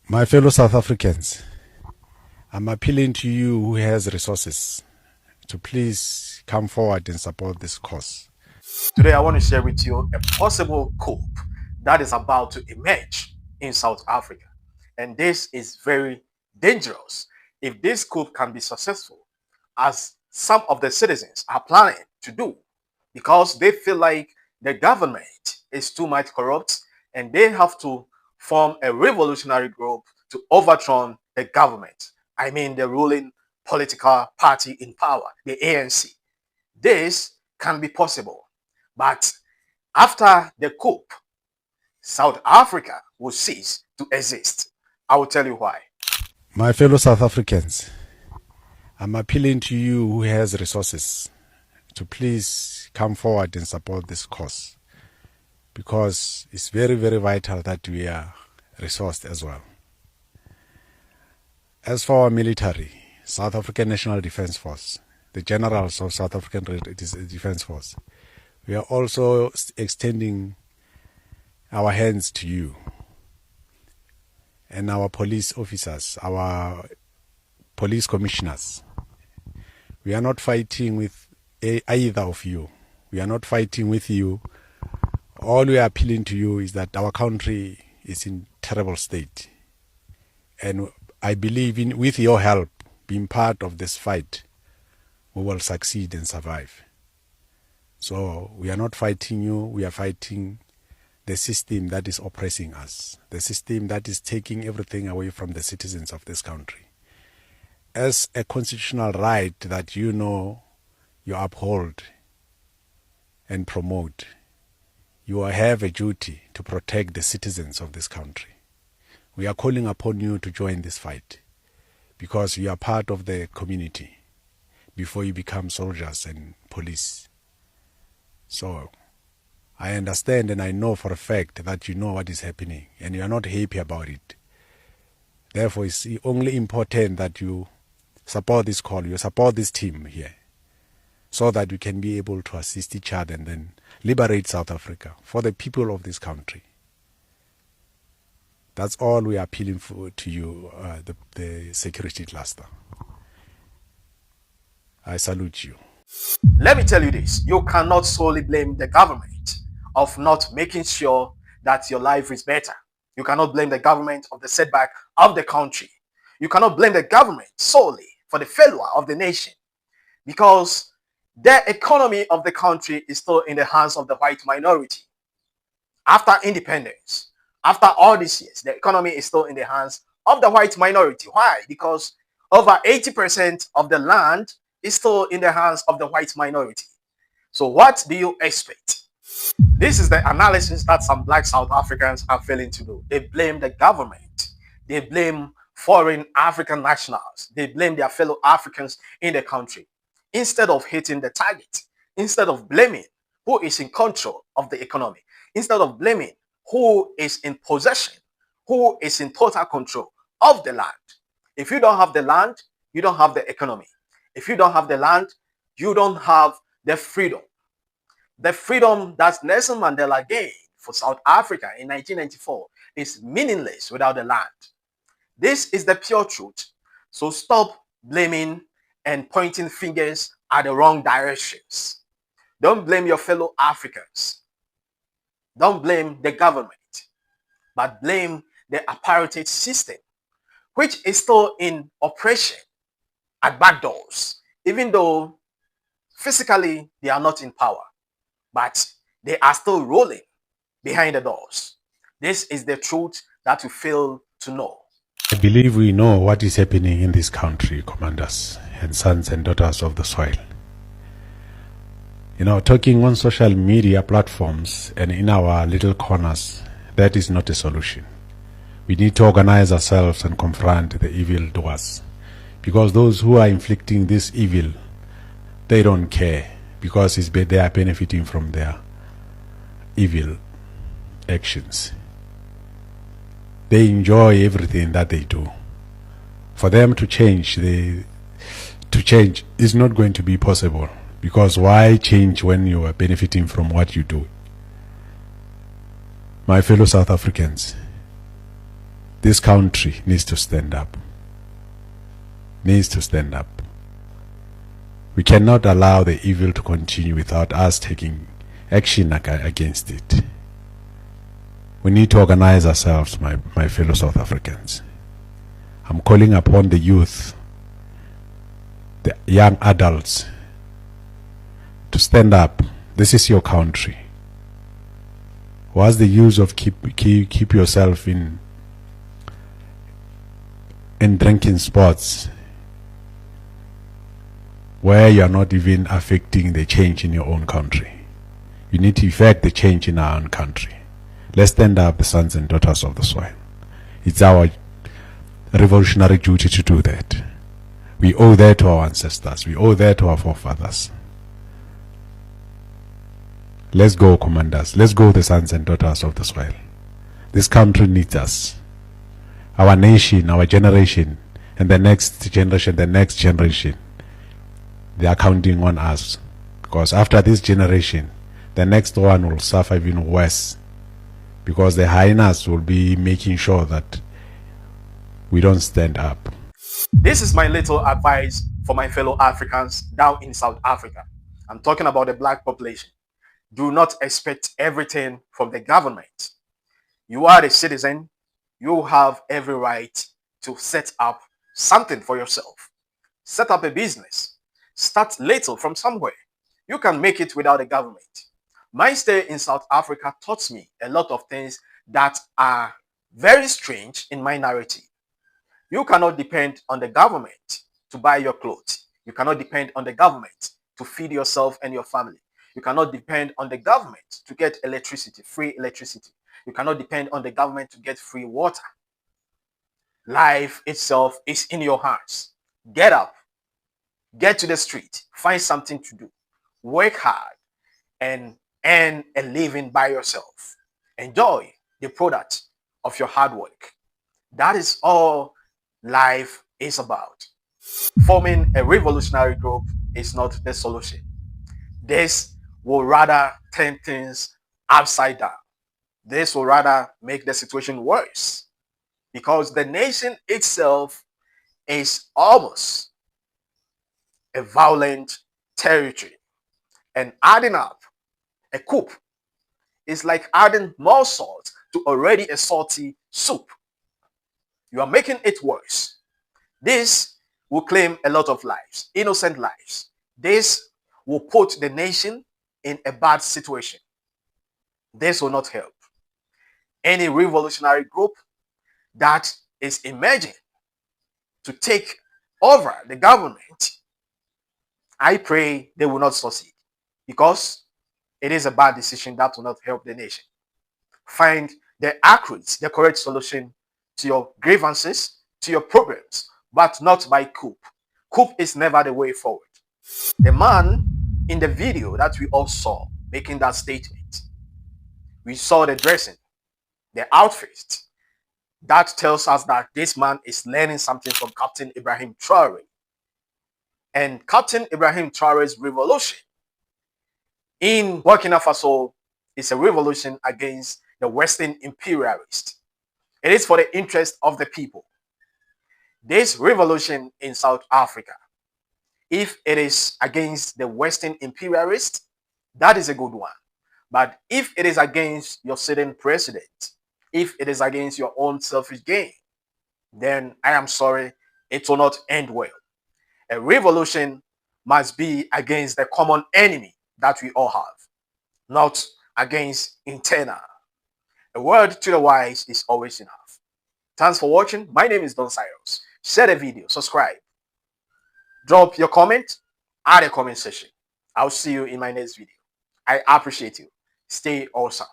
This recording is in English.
My fellow South Africans, I'm appealing to you who has resources to please come forward and support this cause. Today, I want to share with you a possible coup that is about to emerge in South Africa. And this is very dangerous if this coup can be successful, as some of the citizens are planning to do, because they feel like the government is too much corrupt and they have to form a revolutionary group to overthrow the government. I mean, the ruling political party in power, the ANC. This can be possible. But after the coup, South Africa will cease to exist. I will tell you why. My fellow South Africans, I'm appealing to you who has resources to please come forward and support this cause, because it's very, very vital that we are resourced as well. As for our military, South African National Defence Force, the generals of South African Defence Force, we are also extending our hands to you and our police officers, our police commissioners. We are not fighting with either of you. We are not fighting with you. All we are appealing to you is that our country is in terrible state. And I believe with your help, being part of this fight, we will succeed and survive. So we are not fighting you, we are fighting the system that is oppressing us, the system that is taking everything away from the citizens of this country. As a constitutional right that you uphold and promote, you have a duty to protect the citizens of this country. We are calling upon you to join this fight, because you are part of the community before you become soldiers and police. So I understand and I know for a fact that you know what is happening and you are not happy about it. Therefore, it's only important that you support this call, you support this team here, so that we can be able to assist each other and then liberate South Africa for the people of this country. That's all we are appealing for to you, the security cluster. I salute you. Let me tell you this. You cannot solely blame the government of not making sure that your life is better. You cannot blame the government of the setback of the country. You cannot blame the government solely for the failure of the nation, because the economy of the country is still in the hands of the white minority. After independence, after all these years, the economy is still in the hands of the white minority. Why? Because over 80% of the land is still in the hands of the white minority. So what do you expect? This is the analysis that some black South Africans are failing to do. They blame the government. They blame foreign African nationals. They blame their fellow Africans in the country, instead of hitting the target, instead of blaming who is in control of the economy, instead of blaming who is in possession, who is in total control of the land. If you don't have the land, you don't have the economy. If you don't have the land, you don't have the freedom. The freedom that Nelson Mandela gained for South Africa in 1994 is meaningless without the land. This is the pure truth. So stop blaming and pointing fingers at the wrong directions. Don't blame your fellow Africans. Don't blame the government, but blame the apartheid system, which is still in operation at back doors, even though physically they are not in power, but they are still rolling behind the doors. This is the truth that you fail to know. I believe we know what is happening in this country, commanders and sons and daughters of the soil. Talking on social media platforms and in our little corners, that is not a solution. We need to organize ourselves and confront the evil doers, because those who are inflicting this evil, they don't care, because they are benefiting from their evil actions. They enjoy everything that they do. For them to change is not going to be possible, because why change when you are benefiting from what you do? My fellow South Africans, This country needs to stand up. Needs to stand up. We cannot allow the evil to continue without us taking action against it. We need to organize ourselves, my fellow South Africans. I'm calling upon the youth, the young adults, to stand up. This is your country. What's the use of keep yourself in drinking spots where you are not even affecting the change in your own country? You need to effect the change in our own country. Let's stand up, the sons and daughters of the soil. It's our revolutionary duty to do that. We owe that to our ancestors. We owe that to our forefathers. Let's go, commanders. Let's go, the sons and daughters of the soil. This country needs us. Our nation, our generation, and the next generation, they are counting on us. Because after this generation, the next one will suffer even worse. Because the hyenas will be making sure that we don't stand up. This is my little advice for my fellow Africans down in South Africa. I'm talking about the black population. Do not expect everything from the government. You are a citizen. You have every right to set up something for yourself. Set up a business. Start little from somewhere. You can make it without a government. My stay in South Africa taught me a lot of things that are very strange in my narrative. You cannot depend on the government to buy your clothes. You cannot depend on the government to feed yourself and your family. You cannot depend on the government to get electricity, free electricity. You cannot depend on the government to get free water. Life itself is in your hands. Get up, get to the street, find something to do, work hard, and earn a living by yourself. Enjoy the product of your hard work. That is all life is about. Forming a revolutionary group is not the solution. This will rather turn things upside down. This will rather make the situation worse, because the nation itself is almost a violent territory, and adding up a coup is like adding more salt to already a salty soup. You are making it worse. This will claim a lot of lives, innocent lives. This will put the nation in a bad situation. This will not help. Any revolutionary group that is emerging to take over the government, I pray they will not succeed, because it is a bad decision that will not help the nation. Find the accurate, the correct solution to your grievances, to your problems, but not by coup. Coup is never the way forward. The man in the video that we all saw making that statement, we saw the dressing, the outfit. That tells us that this man is learning something from Captain Ibrahim Traore. And Captain Ibrahim Traore's revolution in Burkina Faso is a revolution against the Western imperialists. It is for the interest of the people. This revolution in South Africa, if it is against the Western imperialists, that is a good one. But if it is against your sitting president, if it is against your own selfish gain, then I am sorry, it will not end well. A revolution must be against the common enemy that we all have, not against internal. A word to the wise is always enough. Thanks for watching. My name is Don Cyrus. Share the video, subscribe, drop your comment, add a comment section. I'll see you in my next video. I appreciate you. Stay awesome.